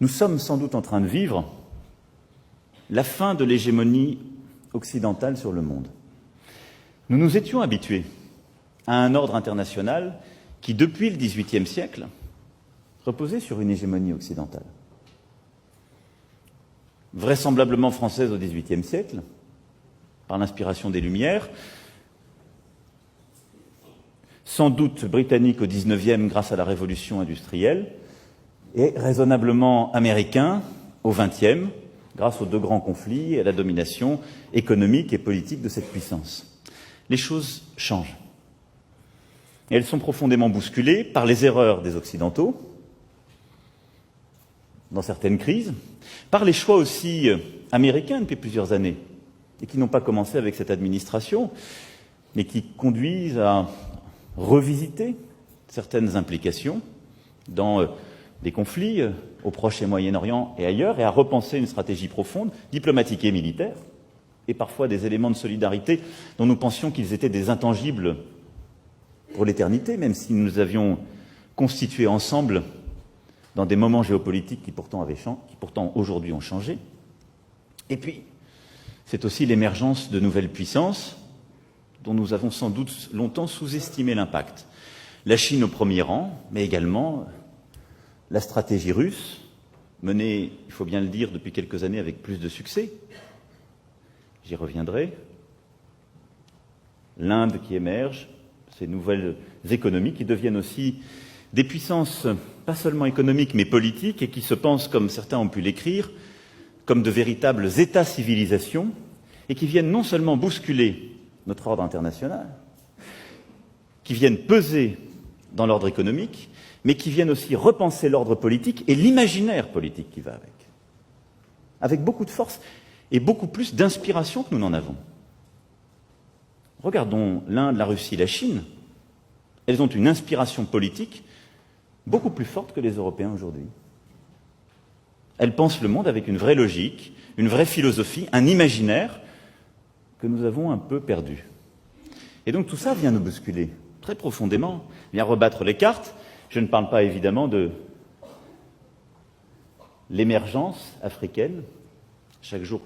Nous sommes sans doute en train de vivre la fin de l'hégémonie occidentale sur le monde. Nous nous étions habitués à un ordre international qui, depuis le XVIIIe siècle, reposait sur une hégémonie occidentale. Vraisemblablement française au XVIIIe siècle, par l'inspiration des Lumières, sans doute britannique au XIXe grâce à la révolution industrielle, et raisonnablement américain au XXe, grâce aux deux grands conflits et à la domination économique et politique de cette puissance. Les choses changent. Et elles sont profondément bousculées par les erreurs des Occidentaux, dans certaines crises, par les choix aussi américains depuis plusieurs années, et qui n'ont pas commencé avec cette administration, mais qui conduisent à revisiter certaines implications dans des conflits au Proche et Moyen-Orient et ailleurs, et à repenser une stratégie profonde, diplomatique et militaire, et parfois des éléments de solidarité dont nous pensions qu'ils étaient des intangibles pour l'éternité, même si nous avions constitué ensemble dans des moments géopolitiques qui pourtant aujourd'hui ont changé. Et puis, c'est aussi l'émergence de nouvelles puissances dont nous avons sans doute longtemps sous-estimé l'impact. La Chine au premier rang, mais également la stratégie russe, menée, il faut bien le dire, depuis quelques années avec plus de succès. J'y reviendrai. L'Inde qui émerge, ces nouvelles économies qui deviennent aussi des puissances pas seulement économiques mais politiques et qui se pensent, comme certains ont pu l'écrire, comme de véritables États-civilisations et qui viennent non seulement bousculer notre ordre international, qui viennent peser dans l'ordre économique, mais qui viennent aussi repenser l'ordre politique et l'imaginaire politique qui va avec beaucoup de force et beaucoup plus d'inspiration que nous n'en avons. Regardons l'Inde, la Russie, la Chine. Elles ont une inspiration politique beaucoup plus forte que les Européens aujourd'hui. Elles pensent le monde avec une vraie logique, une vraie philosophie, un imaginaire que nous avons un peu perdu. Et donc tout ça vient nous bousculer très profondément, vient rebattre les cartes. Je ne parle pas évidemment de l'émergence africaine. Chaque jour